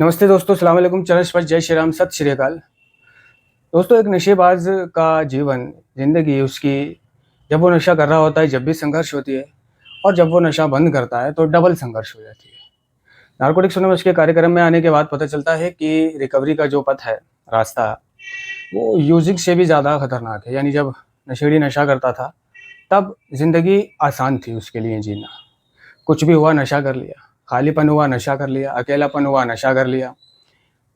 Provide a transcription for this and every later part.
नमस्ते दोस्तों, सलाम अलैकुम, चरण स्पर्श, जय श्री राम, सत श्री अकाल। दोस्तों, एक नशेबाज का जीवन, ज़िंदगी उसकी, जब वो नशा कर रहा होता है जब भी संघर्ष होती है, और जब वो नशा बंद करता है तो डबल संघर्ष हो जाती है। नारकोटिक्स एनोनिमस के कार्यक्रम में आने के बाद पता चलता है कि रिकवरी का जो पथ है, रास्ता, वो यूजिंग से भी ज़्यादा खतरनाक है। यानी जब नशेड़ी नशा करता था, तब ज़िंदगी आसान थी उसके लिए जीना। कुछ भी हुआ नशा कर लिया, खालीपन हुआ नशा कर लिया, अकेलापन हुआ नशा कर लिया,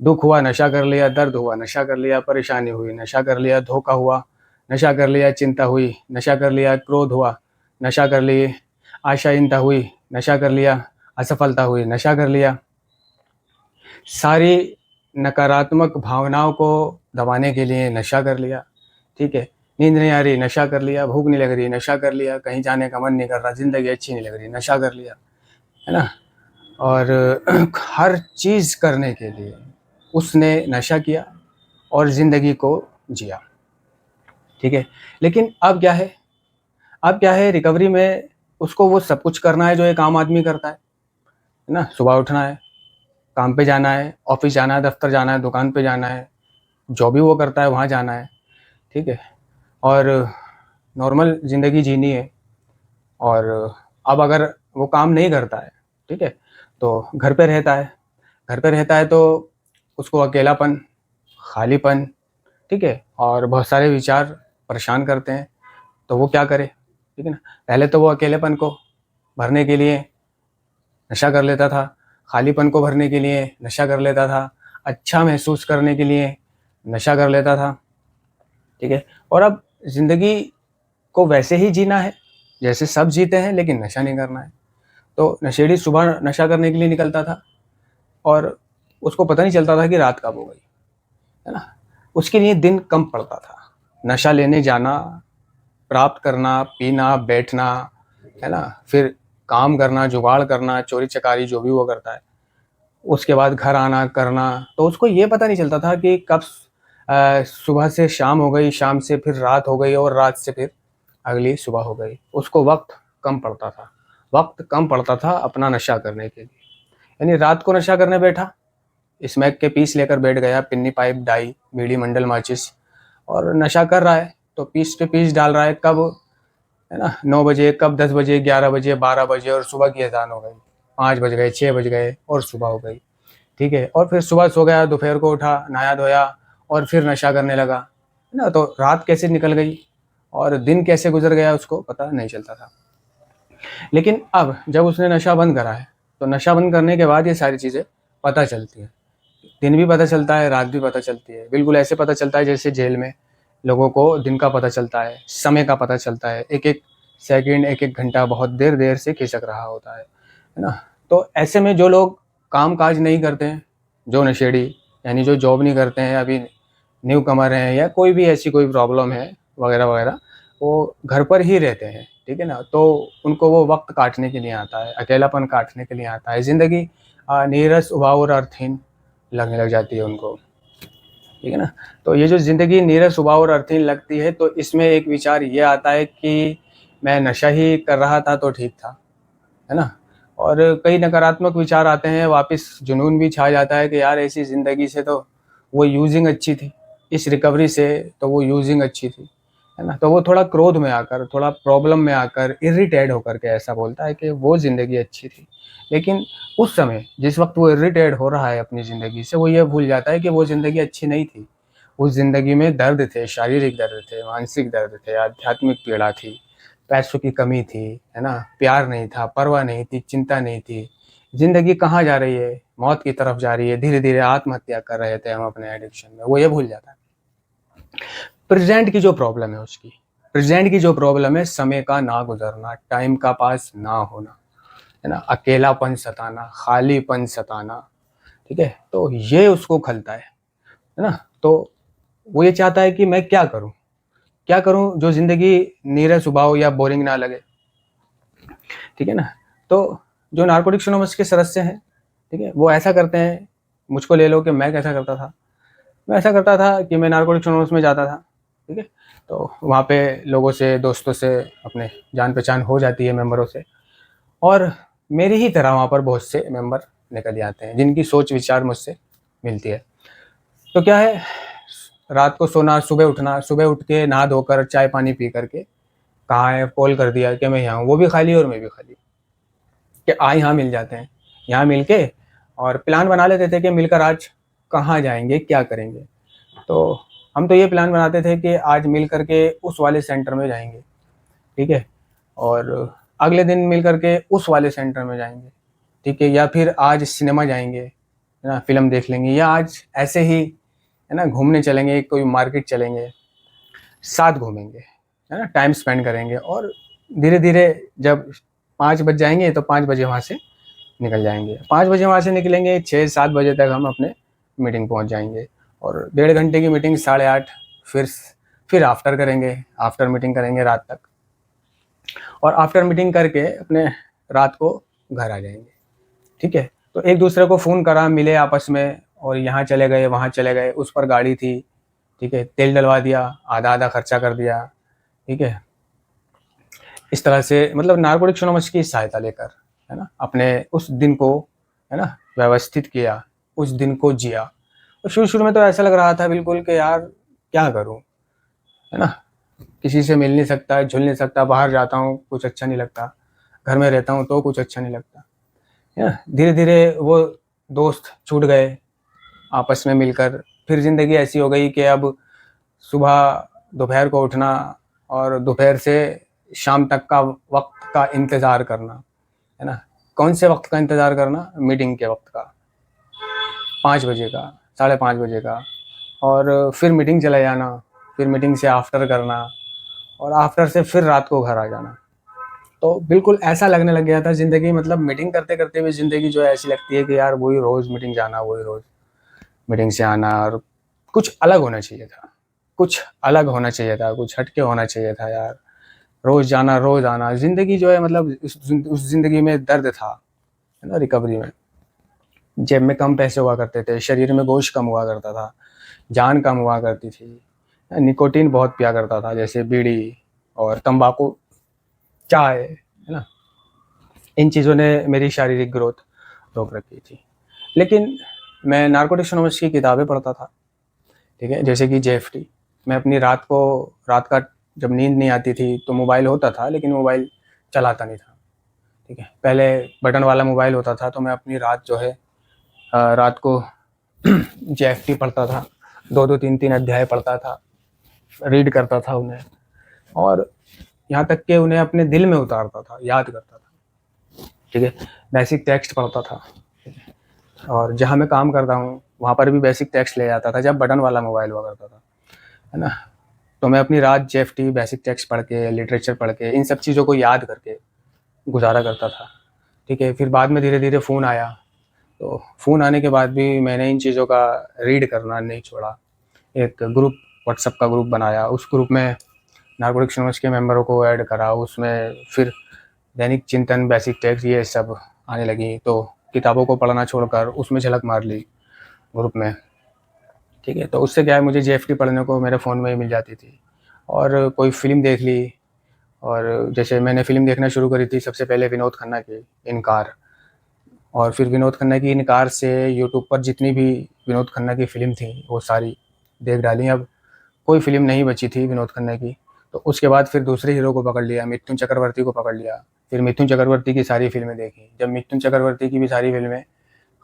दुख हुआ नशा कर लिया, दर्द हुआ नशा कर लिया, परेशानी हुई नशा कर लिया, धोखा हुआ नशा कर लिया, चिंता हुई नशा कर लिया, क्रोध हुआ नशा कर लिए, आशाहीनता हुई नशा कर लिया, असफलता हुई नशा कर लिया। सारी नकारात्मक भावनाओं को दबाने के लिए नशा कर लिया। ठीक है, नींद नहीं आ रही नशा कर लिया, भूख नहीं लग रही नशा कर लिया, कहीं जाने का मन नहीं कर रहा, ज़िंदगी अच्छी नहीं लग रही नशा कर लिया, है ना। और हर चीज़ करने के लिए उसने नशा किया और ज़िंदगी को जिया। ठीक है, लेकिन अब क्या है रिकवरी में, उसको वो सब कुछ करना है जो एक आम आदमी करता है ना। सुबह उठना है, काम पे जाना है, ऑफिस जाना है, दफ्तर जाना है, दुकान पे जाना है, जो भी वो करता है वहाँ जाना है। ठीक है, और नॉर्मल ज़िंदगी जीनी है। और अब अगर वो काम नहीं करता है, ठीक है, तो घर पे रहता है। घर पे रहता है तो उसको अकेलापन, खालीपन, ठीक है, और बहुत सारे विचार परेशान करते हैं। तो वो क्या करे, ठीक है ना। पहले तो वो अकेलेपन को भरने के लिए नशा कर लेता था, खालीपन को भरने के लिए नशा कर लेता था, अच्छा महसूस करने के लिए नशा कर लेता था। ठीक है, और अब ज़िंदगी को वैसे ही जीना है जैसे सब जीते हैं, लेकिन नशा नहीं करना है। तो नशेड़ी सुबह नशा करने के लिए निकलता था और उसको पता नहीं चलता था कि रात कब हो गई, है ना। उसके लिए दिन कम पड़ता था। नशा लेने जाना, प्राप्त करना, पीना, बैठना, है ना, फिर काम करना, जुगाड़ करना, चोरी चकारी जो भी वो करता है, उसके बाद घर आना, करना। तो उसको ये पता नहीं चलता था कि कब सुबह से शाम हो गई, शाम से फिर रात हो गई, और रात से फिर अगली सुबह हो गई। उसको वक्त कम पड़ता था अपना नशा करने के लिए। यानी रात को नशा करने बैठा, स्मैक के पीस लेकर बैठ गया, पिन्नी, पाइप, डाई, बीड़ी, मंडल, माचिस, और नशा कर रहा है तो पीस पे पीस डाल रहा है। कब, है ना, 9 बजे, कब 10 बजे, 11 बजे, 12 बजे, और सुबह की अजान हो गई, 5 बज गए, 6 बज गए, और सुबह हो गई। ठीक है, और फिर सुबह सो गया, दोपहर को उठा, नहाया धोया, और फिर नशा करने लगा, है ना। तो रात कैसे निकल गई और दिन कैसे गुजर गया उसको पता नहीं चलता था। लेकिन अब जब उसने नशा बंद करा है, तो नशा बंद करने के बाद ये सारी चीज़ें पता चलती हैं। दिन भी पता चलता है, रात भी पता चलती है। बिल्कुल ऐसे पता चलता है जैसे जेल में लोगों को दिन का पता चलता है, समय का पता चलता है। एक-एक सेकंड, एक-एक घंटा बहुत देर-देर से खिसक रहा होता है ना? तो ऐसे में जो लोग काम-काज नहीं करते हैं, जो नशेड़ी, यानी जो जॉब नहीं करते हैं, अभी न्यू कमर हैं, या कोई भी ऐसी कोई प्रॉब्लम है वगैरह-वगैरह, वो घर पर ही रहते हैं, ठीक है ना? तो उनको वो वक़्त काटने के लिए आता है, अकेलापन काटने के लिए आता है। ज़िंदगी नीरस, उबाऊ और अर्थहीन लगने लग जाती है उनको, ठीक है ना? तो ये जो ज़िंदगी नीरस, उबाऊ और अर्थहीन लगती है, तो इसमें एक विचार ये आता है कि मैं नशा ही कर रहा था तो ठीक था, है ना? और कई नकारात्मक विचार आते हैं, वापस जुनून भी छा जाता है कि यार ऐसी ज़िंदगी से तो वो यूजिंग अच्छी थी, इस रिकवरी से तो वो यूजिंग अच्छी थी, है ना? तो वो थोड़ा क्रोध में आकर, थोड़ा प्रॉब्लम में आकर, इरिटेट होकर के ऐसा बोलता है कि वो ज़िंदगी अच्छी थी। लेकिन उस समय जिस वक़्त वो इरिटेट हो रहा है अपनी ज़िंदगी से, वो ये भूल जाता है कि वो ज़िंदगी अच्छी नहीं थी। उस ज़िंदगी में दर्द थे, शारीरिक दर्द थे, मानसिक दर्द थे, आध्यात्मिक पीड़ा थी, पैसों की कमी थी, है ना? प्यार नहीं था, परवाह नहीं थी, चिंता नहीं थी। ज़िंदगी कहाँ जा रही है? मौत की तरफ जा रही है। धीरे-धीरे आत्महत्या कर रहे थे हम अपने एडिक्शन में, वो ये भूल जाता है। प्रेज़ेंट की जो प्रॉब्लम है उसकी, प्रेज़ेंट की जो प्रॉब्लम है, समय का ना गुज़रना, टाइम का पास ना होना, है ना? अकेलापन सताना, खालीपन सताना, ठीक है? तो ये उसको खलता है ना? तो वो ये चाहता है कि मैं क्या करूँ? क्या करूँ जो ज़िंदगी नीरस, उबाऊ या बोरिंग ना लगे, ठीक है ना? तो जो नारकोटिक्स एनोनिमस के सदस्य हैं, ठीक है? वो ऐसा करते हैं, मुझको ले लो कि मैं कैसा करता था। मैं ऐसा करता था कि मैं नारकोटिक्स एनोनिमस में जाता था, ठीक है? तो वहाँ पे लोगों से, दोस्तों से अपने जान-पहचान हो जाती है मेंबरों से, और मेरी ही तरह वहाँ पर बहुत से मेंबर निकल जाते हैं, जिनकी सोच विचार मुझसे मिलती है। तो क्या है, रात को सोना, सुबह उठना, सुबह उठ के नहा धोकर चाय पानी पी करके कहाँ है, कॉल कर दिया कि मैं यहाँ हूँ, वो भी खाली और मैं भी खाली, कि यहाँ मिल जाते हैं, यहाँ मिल के और प्लान बना लेते थे कि मिलकर आज कहाँ जाएंगे, क्या करेंगे। तो हम तो ये प्लान बनाते थे कि आज मिल करके उस वाले सेंटर में जाएंगे, ठीक है, और अगले दिन मिल करके उस वाले सेंटर में जाएंगे, ठीक है, या फिर आज सिनेमा जाएंगे, है ना, फिल्म देख लेंगे, या आज ऐसे ही, है ना, घूमने चलेंगे, कोई मार्केट चलेंगे, साथ घूमेंगे, है ना, टाइम स्पेंड करेंगे। और धीरे धीरे जब 5 बज जाएंगे तो 5 बजे वहाँ से निकल जाएंगे, 5 बजे वहाँ से निकलेंगे, 6-7 बजे तक हम अपने मीटिंग पहुँच जाएंगे, और 1.5 घंटे की मीटिंग 8:30 फिर आफ्टर करेंगे, आफ्टर मीटिंग करेंगे रात तक, और आफ्टर मीटिंग करके अपने रात को घर आ जाएंगे, ठीक है। तो एक दूसरे को फ़ोन करा, मिले आपस में, और यहाँ चले गए, वहाँ चले गए, उस पर गाड़ी थी, ठीक है, तेल डलवा दिया, आधा आधा खर्चा कर दिया, ठीक है। इस तरह से मतलब नारकोटिक्स एनोनिमस की सहायता लेकर, है ना, अपने उस दिन को, है ना, व्यवस्थित किया, उस दिन को जिया। तो शुरू-शुरू में तो ऐसा लग रहा था बिल्कुल कि यार क्या करूँ, है ना? किसी से मिल नहीं सकता, जुल नहीं सकता, बाहर जाता हूँ कुछ अच्छा नहीं लगता, घर में रहता हूँ तो कुछ अच्छा नहीं लगता, है ना? धीरे-धीरे वो दोस्त छूट गए आपस में मिलकर, फिर ज़िंदगी ऐसी हो गई कि अब सुबह दोपहर को उठना और दोपहर से शाम तक का वक़्त का इंतज़ार करना, है ना? कौन से वक़्त का इंतज़ार करना? मीटिंग के वक़्त का, 5 बजे का, 5:30 बजे का, और फिर मीटिंग चले जाना, फिर मीटिंग से आफ्टर करना, और आफ्टर से फिर रात को घर आ जाना। तो बिल्कुल ऐसा लगने लग गया था ज़िंदगी, मतलब मीटिंग करते-करते भी ज़िंदगी जो है ऐसी लगती है कि यार वही रोज़ मीटिंग जाना, वही रोज़ मीटिंग से आना, और कुछ अलग होना चाहिए था। कुछ अलग होना चाहिए था, कुछ हट के होना चाहिए था यार। रोज़ जाना, रोज़ आना, ज़िंदगी जो है मतलब उस ज़िंदगी में दर्द था, है ना, रिकवरी में। जेब में कम पैसे हुआ करते थे, शरीर में गोश्त कम हुआ करता था, जान कम हुआ करती थी, निकोटीन बहुत पिया करता था, जैसे बीड़ी और तंबाकू, चाय, है ना? इन चीज़ों ने मेरी शारीरिक ग्रोथ रोक रखी थी। लेकिन मैं नारकोटिक्स एनोनिमस की किताबें पढ़ता था, ठीक है? जैसे कि जेएफटी। मैं अपनी रात का जब नींद नहीं आती थी तो मोबाइल होता था, लेकिन मोबाइल चलाता नहीं था, ठीक है? पहले बटन वाला मोबाइल होता था, तो मैं अपनी रात जो है रात को जेएफटी पढ़ता था, 2-2 3-3 अध्याय पढ़ता था, रीड करता था उन्हें, और यहाँ तक कि उन्हें अपने दिल में उतारता था, याद करता था, ठीक है? बेसिक टेक्स्ट पढ़ता था, और जहाँ मैं काम करता हूँ वहाँ पर भी बेसिक टेक्स्ट ले जाता था, जब बटन वाला मोबाइल हुआ करता था, है ना? तो मैं अपनी रात जेएफटी, बेसिक टेक्स्ट पढ़ के, लिटरेचर पढ़ के, इन सब चीज़ों को याद करके गुजारा करता था, ठीक है? फिर बाद में धीरे-धीरे फ़ोन आया, तो फ़ोन आने के बाद भी मैंने इन चीज़ों का रीड करना नहीं छोड़ा। एक ग्रुप, व्हाट्सएप का ग्रुप बनाया, उस ग्रुप में नारकोटिक्स एनोनिमस के मेंबरों को ऐड करा, उसमें फिर दैनिक चिंतन, बेसिक टेक्स्ट, ये सब आने लगी, तो किताबों को पढ़ना छोड़कर उसमें झलक मार ली ग्रुप में, ठीक है? तो उससे क्या है, मुझे जेएफटी पढ़ने को मेरे फ़ोन में ही मिल जाती थी, और कोई फ़िल्म देख ली, और जैसे मैंने फ़िल्म देखना शुरू करी थी सबसे पहले विनोद खन्ना की इनकार, और फिर विनोद खन्ना की इनकार से यूट्यूब पर जितनी भी विनोद खन्ना की फ़िल्म थी वो सारी देख डाली। अब कोई फ़िल्म नहीं बची थी विनोद खन्ना की, तो उसके बाद फिर दूसरे हीरो को पकड़ लिया, मिथुन चक्रवर्ती को पकड़ लिया। फिर मिथुन चक्रवर्ती की सारी फ़िल्में देखी। जब मिथुन चक्रवर्ती की भी सारी फ़िल्में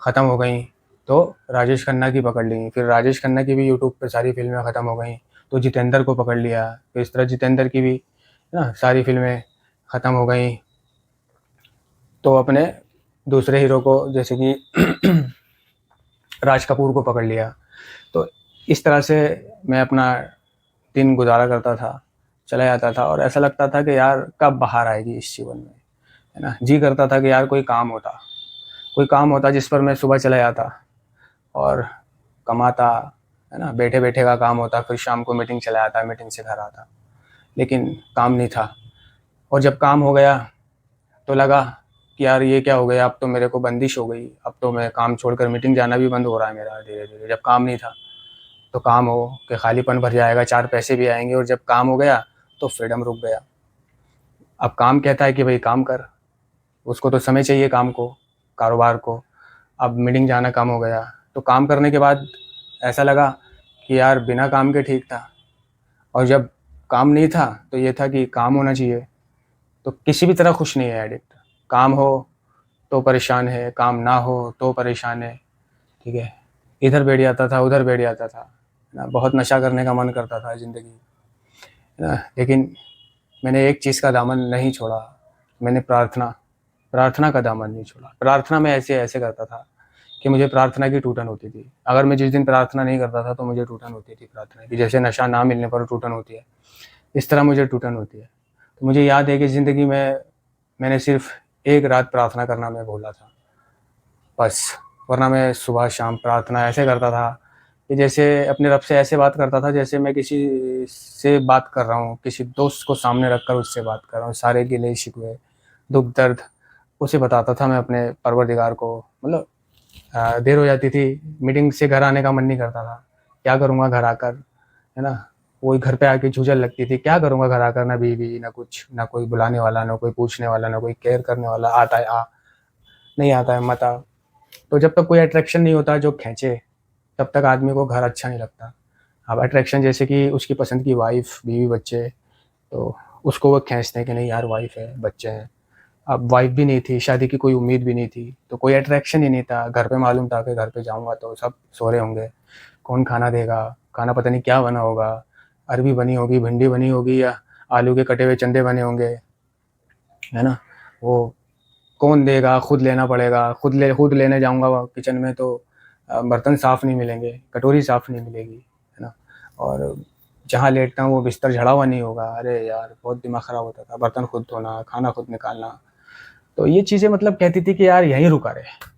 ख़त्म हो गई तो राजेश खन्ना की पकड़ ली। फिर राजेश खन्ना की भी यूट्यूब पे सारी फ़िल्में ख़त्म हो गई तो जितेंद्र को पकड़ लिया। फिर इस तरह जितेंद्र की भी, है ना, सारी फ़िल्में ख़त्म हो गई तो अपने दूसरे हीरो को, जैसे कि राज कपूर को पकड़ लिया। तो इस तरह से मैं अपना दिन गुजारा करता था, चला जाता था, और ऐसा लगता था कि यार कब बाहर आएगी इस जीवन में, है ना? जी करता था कि यार कोई काम होता जिस पर मैं सुबह चला जाता और कमाता, है ना? बैठे-बैठे का काम होता, फिर शाम को मीटिंग चला जाता, मीटिंग से घर आता। लेकिन काम नहीं था, और जब काम हो गया तो लगा कि यार ये क्या हो गया, अब तो मेरे को बंदिश हो गई, अब तो मैं काम छोड़कर मीटिंग जाना भी बंद हो रहा है मेरा धीरे-धीरे। जब काम नहीं था तो काम हो कि खालीपन भर जाएगा, 4 पैसे भी आएँगे, और जब काम हो गया तो फ्रीडम रुक गया। अब काम कहता है कि भई काम कर, उसको तो समय चाहिए काम को, कारोबार को। अब मीटिंग जाना कम हो गया। तो काम करने के बाद ऐसा लगा कि यार बिना काम के ठीक था, और जब काम नहीं था तो ये था कि काम होना चाहिए। तो किसी भी तरह खुश नहीं है एडिक्ट। काम हो तो परेशान है, काम ना हो तो परेशान है, ठीक है। इधर बैठ जाता था, उधर बैठ जाता था, है ना। बहुत नशा करने का मन करता था ज़िंदगी, है ना। लेकिन मैंने एक चीज़ का दामन नहीं छोड़ा, मैंने प्रार्थना का दामन नहीं छोड़ा। प्रार्थना मैं ऐसे ऐसे करता था कि मुझे प्रार्थना की टूटन होती थी। अगर मैं जिस दिन प्रार्थना नहीं करता था तो मुझे टूटन होती थी प्रार्थना की। जैसे नशा ना मिलने पर टूटन होती है, इस तरह मुझे टूटन होती है। तो मुझे याद है कि ज़िंदगी में मैंने सिर्फ़ एक रात प्रार्थना करना मैं भूला था, बस। वरना मैं सुबह शाम प्रार्थना ऐसे करता था कि जैसे अपने रब से ऐसे बात करता था जैसे मैं किसी से बात कर रहा हूँ, किसी दोस्त को सामने रखकर उससे बात कर रहा हूँ। सारे गिले शिकवे, दुख दर्द उसे बताता था मैं अपने परवरदिगार को। मतलब देर हो जाती थी, मीटिंग से घर आने का मन नहीं करता था। क्या करूँगा घर आकर, है ना। वही घर पे आके चुचल लगती थी, क्या करूँगा घर आकर, ना बीवी ना कुछ, ना कोई बुलाने वाला, ना कोई पूछने वाला, ना कोई केयर करने वाला। आता है आ, नहीं आता है मत आ। तो जब तक कोई अट्रैक्शन नहीं होता जो खींचे, तब तक आदमी को घर अच्छा नहीं लगता। अब अट्रैक्शन जैसे कि उसकी पसंद की वाइफ, बीवी, बच्चे, तो उसको वो खींचते हैं कि नहीं यार वाइफ है, बच्चे हैं। अब वाइफ भी नहीं थी, शादी की कोई उम्मीद भी नहीं थी, तो कोई अट्रैक्शन ही नहीं था। घर पे मालूम था कि घर पे जाऊँगा तो सब सो रहे होंगे, कौन खाना देगा, खाना पता नहीं क्या बना होगा, अरबी बनी होगी, भिंडी बनी होगी, या आलू के कटे हुए चंदे बने होंगे, है ना। वो कौन देगा, खुद लेना पड़ेगा। खुद लेने जाऊँगा किचन में तो बर्तन साफ़ नहीं मिलेंगे, कटोरी साफ़ नहीं मिलेगी, है ना। और जहाँ लेटता हूँ वो बिस्तर झड़ा हुआ नहीं होगा। अरे यार बहुत दिमाग ख़राब होता था। बर्तन खुद धोना, खाना खुद निकालना। तो ये चीज़ें मतलब कहती थी कि यार यहीं रुका रहे।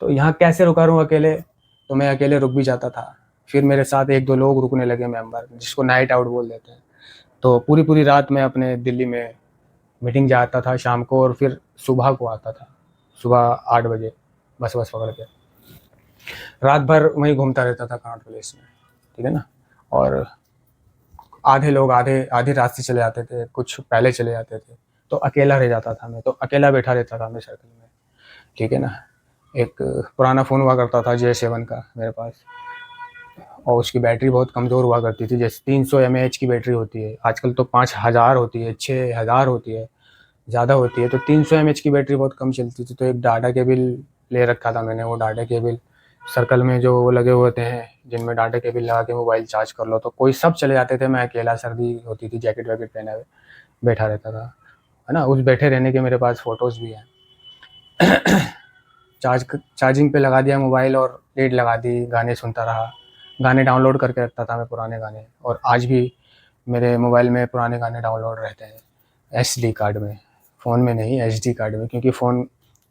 तो यहाँ कैसे रुका रहूँ अकेले, तो मैं अकेले रुक भी जाता था। फिर मेरे साथ 1-2 लोग रुकने लगे मेंबर, जिसको नाइट आउट बोल देते हैं। तो पूरी-पूरी रात मैं अपने दिल्ली में मीटिंग जाता था शाम को, और फिर सुबह को आता था, सुबह 8 बजे बस पकड़ के। रात भर वहीं घूमता रहता था कनॉट प्लेस में, ठीक है ना। और आधे लोग आधी रात से चले जाते थे, कुछ पहले चले जाते थे। तो अकेला रह जाता था मैं, तो अकेला बैठा रहता था मैं सर्कल में, ठीक है ना। एक पुराना फ़ोन हुआ करता था J7 का मेरे पास, और उसकी बैटरी बहुत कमज़ोर हुआ करती थी। जैसे 300 mAh की बैटरी होती है, आजकल तो 5000 होती है, 6000 होती है, ज़्यादा होती है। तो 300 mAh की बैटरी बहुत कम चलती थी। तो एक डाटा केबल ले रखा था मैंने। वो डाटा केबल सर्कल में जो वो लगे हुए होते हैं, जिनमें डाटा केबल लगा के मोबाइल चार्ज कर लो, तो कोई सब चले जाते थे, मैं अकेला, सर्दी होती थी, जैकेट वैकेट पहने हुए बैठा रहता था, है ना। उस बैठे रहने के मेरे पास फ़ोटोज़ भी हैं। चार्जिंग पे लगा दिया मोबाइल और लीड लगा दी, गाने सुनता रहा। गाने डाउनलोड करके रखता था मैं, पुराने गाने, और आज भी मेरे मोबाइल में पुराने गाने डाउनलोड रहते हैं एसडी कार्ड में। फ़ोन में नहीं, एसडी कार्ड में, क्योंकि फ़ोन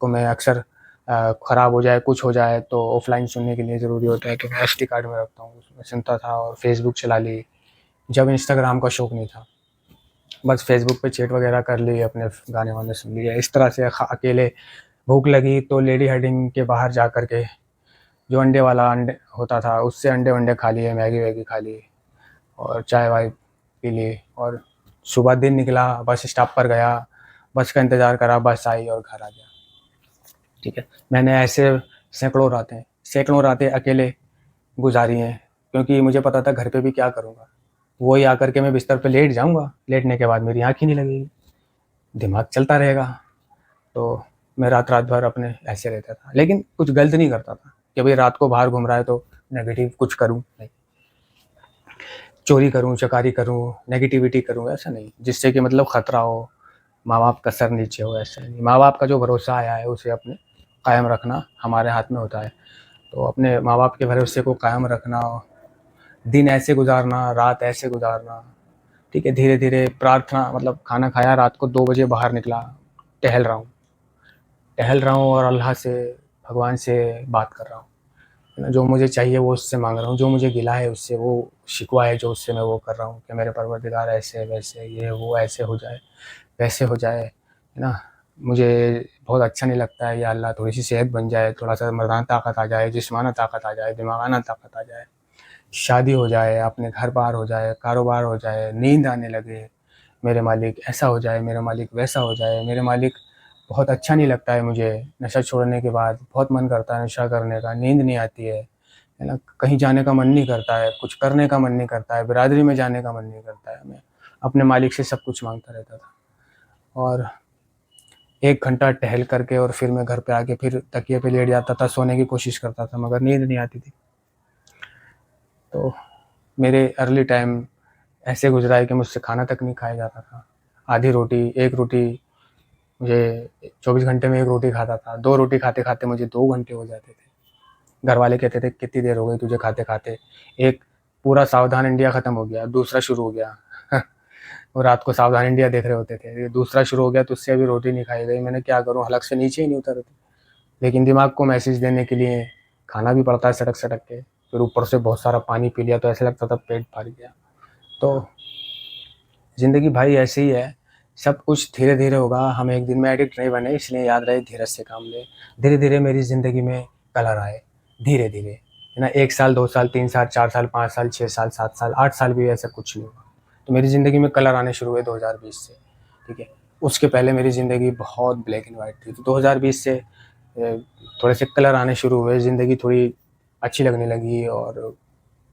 को मैं अक्सर ख़राब हो जाए, कुछ हो जाए तो ऑफ़लाइन सुनने के लिए ज़रूरी होता है, तो मैं एसडी कार्ड में रखता हूँ, उसमें सुनता था। और फ़ेसबुक चला ली, जब इंस्टाग्राम का शौक़ नहीं था, बस फ़ेसबुक पे चैट वगैरह कर ली, अपने गाने वाने सुन लिए। इस तरह से अकेले। भूख लगी तो लेडी हार्डिंग के बाहर जा कर के जो अंडे वाला अंडे होता था, उससे अंडे वंडे खा लिए, मैगी वैगी खा ली, और चाय वाय पी ली। और सुबह दिन निकला, बस स्टॉप पर गया, बस का इंतज़ार करा, बस आई और घर आ गया, ठीक है। मैंने ऐसे सैकड़ों रातें अकेले गुजारी हैं, क्योंकि मुझे पता था घर पे भी क्या करूँगा। वही आकर के मैं बिस्तर पे लेट जाऊँगा, लेटने के बाद मेरी आँख ही नहीं लगेगी, दिमाग चलता रहेगा। तो मैं रात-रात भर अपने ऐसे रहता था, लेकिन कुछ गलत नहीं करता था कि भई रात को बाहर घूम रहा है तो नेगेटिव कुछ करूँ, नहीं। चोरी करूँ, चकारी करूँ, नेगेटिविटी करूँ, ऐसा नहीं, जिससे कि मतलब ख़तरा हो, माँ-बाप का सर नीचे हो, ऐसा नहीं। माँ-बाप का जो भरोसा आया है उसे अपने कायम रखना हमारे हाथ में होता है। तो अपने माँ-बाप के भरोसे को कायम रखना, दिन ऐसे गुज़ारना, रात ऐसे गुज़ारना, ठीक है। धीरे-धीरे प्रार्थना, मतलब खाना खाया, रात को 2 बजे बाहर निकला, टहल रहा हूँ और अल्लाह से, भगवान से बात कर रहा हूँ, है ना। जो मुझे चाहिए वो उससे माँग रहा हूँ, जो मुझे गिला है उससे, वो शिकवा है जो उससे मैं वो कर रहा हूँ कि मेरे परवरदिगार ऐसे वैसे, ये वो ऐसे हो जाए, वैसे हो जाए, है ना। मुझे बहुत अच्छा नहीं लगता है, या अल्लाह थोड़ी-सी सेहत बन जाए, थोड़ा-सा मर्दाना ताकत आ जाए, जिस्माना ताकत आ जाए, दिमागाना ताकत आ जाए, शादी हो जाए, अपने घर-बार हो जाए, कारोबार हो जाए, नींद आने लगे, मेरे मालिक ऐसा हो जाए, मेरे मालिक वैसा हो जाए, मेरे मालिक बहुत अच्छा नहीं लगता है मुझे नशा छोड़ने के बाद। बहुत मन करता है नशा करने का, नींद नहीं आती है ना? कहीं जाने का मन नहीं करता है, कुछ करने का मन नहीं करता है, बिरादरी में जाने का मन नहीं करता है। मैं अपने मालिक से सब कुछ माँगता रहता था और 1 घंटा टहल करके और फिर मैं घर पे आके फिर तकिए पे लेट जाता था, सोने की कोशिश करता था मगर नींद नहीं आती थी। तो मेरे अर्ली टाइम ऐसे गुज़रा है कि मुझसे खाना तक नहीं खाया जाता था। आधी रोटी, 1 रोटी मुझे 24 घंटे में 1 रोटी खाता था। 2 रोटी खाते-खाते मुझे 2 घंटे हो जाते थे। घरवाले कहते थे, "कितनी देर हो गई तुझे खाते-खाते?" एक पूरा सावधान इंडिया खत्म हो गया, दूसरा शुरू हो गया। वो रात को सावधान इंडिया देख रहे होते थे। ये दूसरा शुरू हो गया तो उससे अभी रोटी नहीं खाई गई। मैंने क्या करूँ, हलक से नीचे ही नहीं उतर रही थी। लेकिन दिमाग को मैसेज देने के लिए खाना भी पड़ता है सड़क-सड़क के। फिर ऊपर से बहुत सारा पानी पी लिया तो ऐसा लगता था पेट भर गया। तो ज़िंदगी भाई ऐसे ही है, सब कुछ धीरे-धीरे होगा। हम एक दिन में एडिक्ट नहीं बने, इसलिए याद रहे धीरज से काम लें। धीरे-धीरे मेरी ज़िंदगी में कलर आए, धीरे-धीरे, है ना? 1 साल, 2 साल, 3 साल, 4 साल, 5 साल, 6 साल, 7 साल, 8 साल भी ऐसा कुछ नहीं हुआ। तो मेरी ज़िंदगी में कलर आने शुरू हुए 2020 से, ठीक है? उसके पहले मेरी ज़िंदगी बहुत ब्लैक एंड व्हाइट थी। तो 2020 से थोड़े से कलर आने शुरू हुए, ज़िंदगी थोड़ी अच्छी लगने लगी और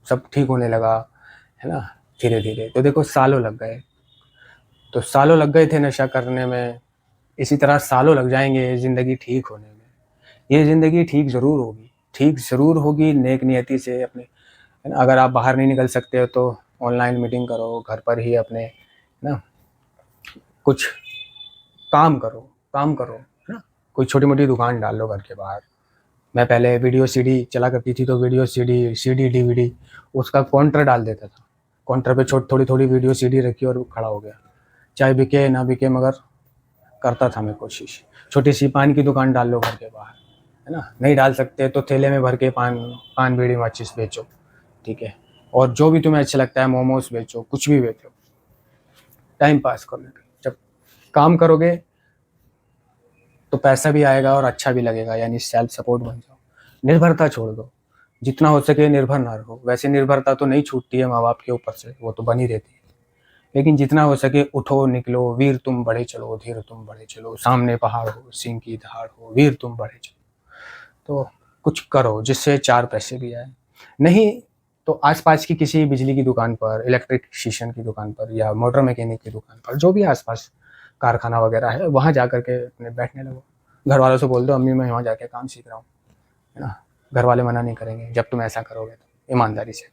सब ठीक होने लगा, है ना? धीरे-धीरे। तो देखो सालों लग गए। तो सालों लग गए थे नशा करने में, इसी तरह सालों लग जाएँगे ज़िंदगी ठीक होने में। ये ज़िंदगी ठीक ज़रूर होगी नेक नियति से अपने, है ना? अगर आप बाहर नहीं निकल सकते हो तो ऑनलाइन मीटिंग करो, घर पर ही अपने, है ना? कुछ काम करो, है ना? कोई छोटी-मोटी दुकान डाल लो घर के बाहर। मैं पहले वीडियो सीडी चला करती थी तो वीडियो सीडी, डीवीडी उसका काउंटर डाल देता था। काउंटर पे थोड़ी-थोड़ी वीडियो सीडी रखी और खड़ा हो गया। चाहे बिके ना बिके मगर करता था मैं कोशिश। छोटी-सी पान की दुकान डाल लो घर के बाहर, है ना? नहीं डाल सकते तो ठेले में भर के पान, बीड़ी, माचिस बेचो, ठीक है? और जो भी तुम्हें अच्छा लगता है मोमोज़ बेचो, कुछ भी बेचो, टाइम पास करने के। जब काम करोगे तो पैसा भी आएगा और अच्छा भी लगेगा, यानी सेल्फ सपोर्ट बन जाओ। निर्भरता छोड़ दो, जितना हो सके निर्भर ना रहो। वैसे निर्भरता तो नहीं छूटती है माँ-बाप के ऊपर से, वो तो बनी रहती है। लेकिन जितना हो सके उठो, निकलो, वीर तुम बढ़े चलो, धीर तुम बढ़े चलो, सामने पहाड़ हो, सिंह की दहाड़ हो, वीर तुम बढ़े चलो। तो कुछ करो जिससे 4 पैसे भी आएँ। नहीं तो आस-पास की किसी बिजली की दुकान पर, इलेक्ट्रिशियन की दुकान पर या मोटर मैकेनिक की दुकान पर, जो भी आस-पास कारखाना वगैरह है, वहाँ जा कर के अपने बैठने लगो। घरवालों से बोल दो अम्मी मैं वहाँ जाके काम सीख रहा हूँ, है ना? घरवाले मना नहीं करेंगे जब तुम ऐसा करोगे तो, ईमानदारी से।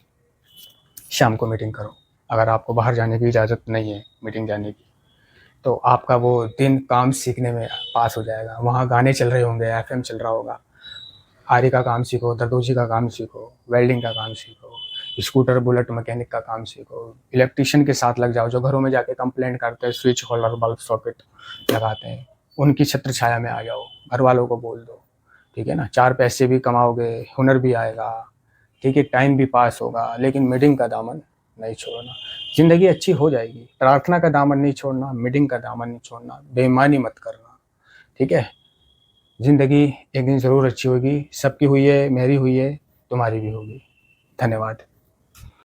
शाम को मीटिंग करो। अगर आपको बाहर जाने की इजाज़त नहीं है मीटिंग जाने की, तो आपका वो दिन काम सीखने में पास हो जाएगा। वहाँ गाने चल रहे होंगे, एफएम चल रहा होगा। आरी का काम सीखो, दरदोशी का काम सीखो, वेल्डिंग का काम सीखो, स्कूटर, बुलेट मैकेनिक का काम सीखो, इलेक्ट्रीशियन के साथ लग जाओ, जो घरों में जाके कंप्लेंट करते हैं, स्विच होल्डर, बल्ब सॉकेट लगाते हैं, उनकी छत्र छाया में आ जाओ, घरवालों को बोल दो, ठीक है ना? 4 पैसे भी कमाओगे, हुनर भी आएगा, ठीक है, टाइम भी पास होगा, लेकिन मीटिंग का दामन नहीं छोड़ना। ज़िंदगी अच्छी हो जाएगी, प्रार्थना का दामन नहीं छोड़ना, मीटिंग का दामन नहीं छोड़ना, बेईमानी मत करना, ठीक है? ज़िंदगी एक दिन ज़रूर अच्छी होगी, सबकी हुई है, मेरी हुई है, तुम्हारी भी होगी। धन्यवाद।